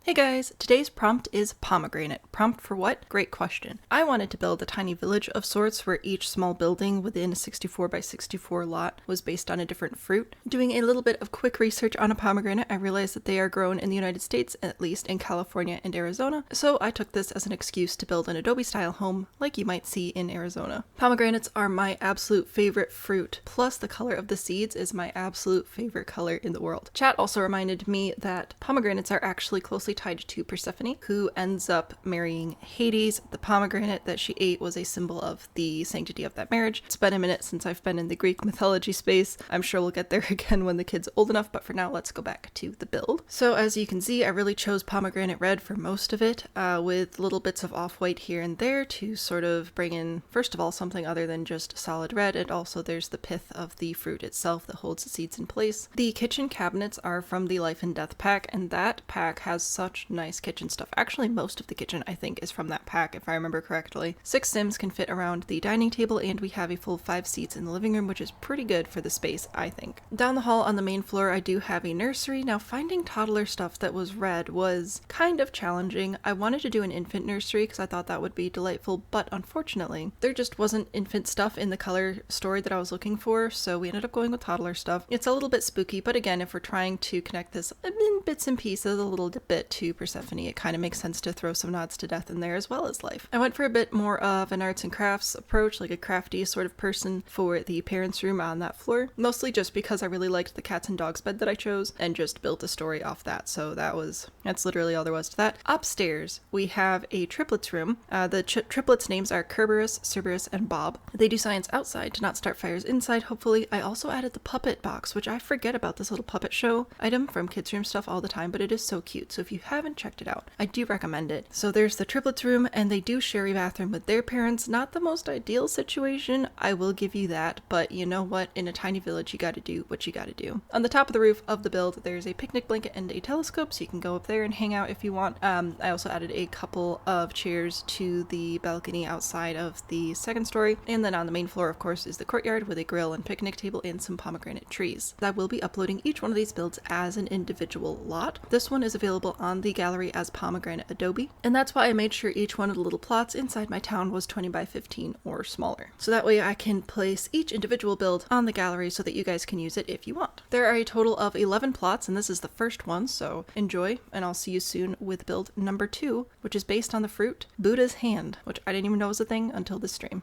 Hey guys, today's prompt is pomegranate. Prompt for what? Great question. I wanted to build a tiny village of sorts where each small building within a 64 by 64 lot was based on a different fruit. Doing a little bit of quick research on a pomegranate, I realized that they are grown in the United States, at least in California and Arizona, so I took this as an excuse to build an Adobe style home like you might see in Arizona. Pomegranates are my absolute favorite fruit, plus the color of the seeds is my absolute favorite color in the world. Chat also reminded me that pomegranates are actually closely tied to Persephone, who ends up marrying Hades. The pomegranate that she ate was a symbol of the sanctity of that marriage. It's been a minute since I've been in the Greek mythology space. I'm sure we'll get there again when the kid's old enough, but for now let's go back to the build. So as you can see, I really chose pomegranate red for most of it, with little bits of off-white here and there to sort of bring in, first of all, something other than just solid red, and also there's the pith of the fruit itself that holds the seeds in place. The kitchen cabinets are from the Life and Death pack, and that pack has such nice kitchen stuff. Actually, most of the kitchen, I think, is from that pack, if I remember correctly. 6 Sims can fit around the dining table, and we have a full 5 seats in the living room, which is pretty good for the space, I think. Down the hall on the main floor, I do have a nursery. Now, finding toddler stuff that was red was kind of challenging. I wanted to do an infant nursery because I thought that would be delightful, but unfortunately, there just wasn't infant stuff in the color story that I was looking for, so we ended up going with toddler stuff. It's a little bit spooky, but again, if we're trying to connect this in bits and pieces a little bit to Persephone, it kind of makes sense to throw some nods to death in there as well as life. I went for a bit more of an arts and crafts approach, like a crafty sort of person for the parents' room on that floor, mostly just because I really liked the cats and dogs bed that I chose and just built a story off that, so that's literally all there was to that. Upstairs, we have a triplets room. The triplets names are Kerberos, Cerberus, and Bob. They do science outside to not start fires inside, hopefully. I also added the puppet box, which I forget about this little puppet show item from Kids Room Stuff all the time, but it is so cute, so if you haven't checked it out, I do recommend it. So there's the triplets room, and they do share a bathroom with their parents. Not the most ideal situation, I will give you that, but you know what? In a tiny village, you gotta do what you gotta do. On the top of the roof of the build, there's a picnic blanket and a telescope, so you can go up there and hang out if you want. I also added a couple of chairs to the balcony outside of the second story, and then on the main floor, of course, is the courtyard with a grill and picnic table and some pomegranate trees. I will be uploading each one of these builds as an individual lot. This one is available on the gallery as Pomegranate Adobe, and that's why I made sure each one of the little plots inside my town was 20 by 15 or smaller. So that way I can place each individual build on the gallery so that you guys can use it if you want. There are a total of 11 plots, and this is the first one, so enjoy, and I'll see you soon with build number 2, which is based on the fruit Buddha's hand, which I didn't even know was a thing until this stream.